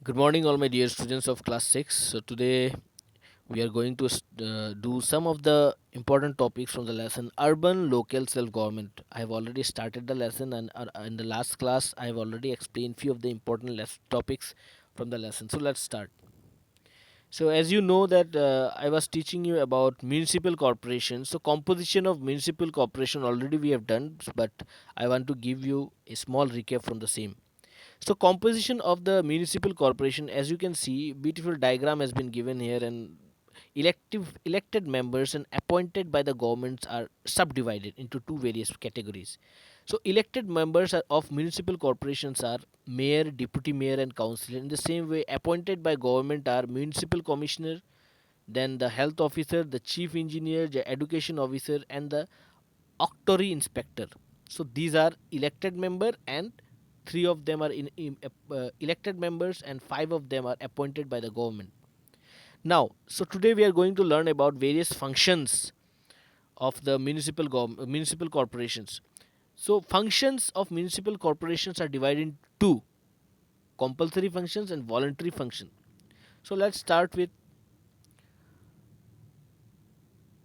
Good morning, all my dear students of class 6. So, today we are going to do some of the important topics from the lesson Urban Local Self Government. I have already started the lesson, and in the last class, I have already explained few of the important topics from the lesson. So, let's start. So, as you know, that I was teaching you about municipal corporations. So, composition of municipal corporation already we have done, but I want to give you a small recap from the same. So composition of the municipal corporation, as you can see, beautiful diagram has been given here, and elected members and appointed by the governments are subdivided into two various categories. So elected members of municipal corporations are mayor, deputy mayor, and councillor. In the same way, appointed by government are municipal commissioner, then the health officer, the chief engineer, the education officer, and the octroi inspector. So these are elected member, and three of them are elected members, and five of them are appointed by the government. Now, so today we are going to learn about various functions of the municipal corporations. So functions of municipal corporations are divided into two: compulsory functions and voluntary function. So let's start with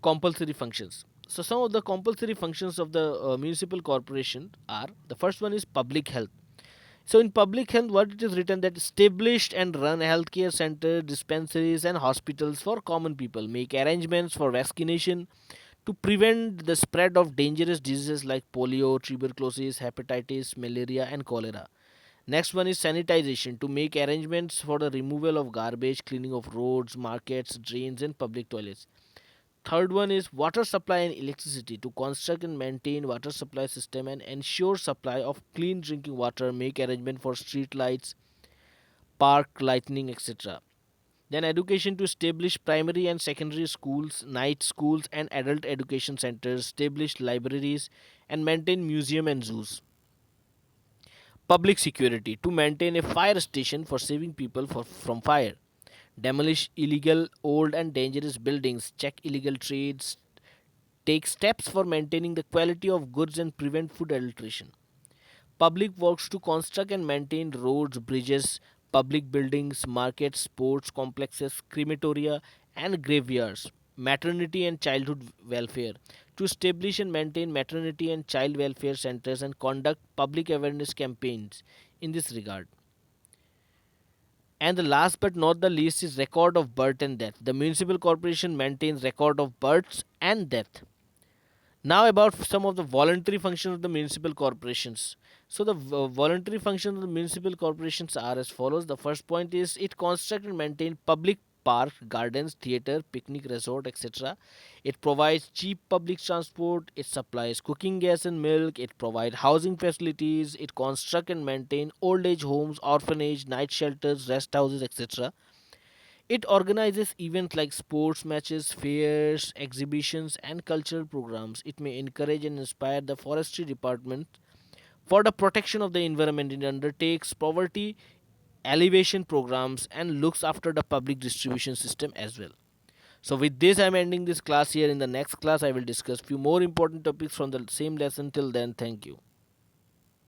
compulsory functions. So some of the compulsory functions of the municipal corporation are: the first one is public health. So in public health, what it is written that established and run healthcare centers, dispensaries, and hospitals for common people, make arrangements for vaccination to prevent the spread of dangerous diseases like polio, tuberculosis, hepatitis, malaria, and cholera. Next one is sanitization, to make arrangements for the removal of garbage, cleaning of roads, markets, drains, and public toilets. Third one is water supply and electricity, to construct and maintain water supply system and ensure supply of clean drinking water, make arrangement for street lights, park lighting, etc. Then education, to establish primary and secondary schools, night schools, and adult education centers, establish libraries, and maintain museum and zoos. Public security, to maintain a fire station for saving people from fire, demolish illegal, old, and dangerous buildings, check illegal trades, take steps for maintaining the quality of goods and prevent food adulteration. Public works, to construct and maintain roads, bridges, public buildings, markets, sports complexes, crematoria, and graveyards. Maternity and childhood welfare, to establish and maintain maternity and child welfare centers and conduct public awareness campaigns in this regard. And the last but not the least is record of birth and death. The municipal corporation maintains record of births and death. Now about some of the voluntary functions of the municipal corporations. So the voluntary functions of the municipal corporations are as follows. The first point is it construct and maintain public park, gardens, theater, picnic resort, etc. It provides cheap public transport. It supplies cooking gas and milk. It provides housing facilities. It construct and maintain old age homes, orphanage, night shelters, rest houses, etc. It organizes events like sports matches, fairs, exhibitions, and cultural programs. It may encourage and inspire the forestry department for the protection of the environment. It undertakes poverty alleviation programs and looks after the public distribution system as well. So with this, I'm ending this class here. In the next class, I will discuss few more important topics from the same lesson. Till then, thank you.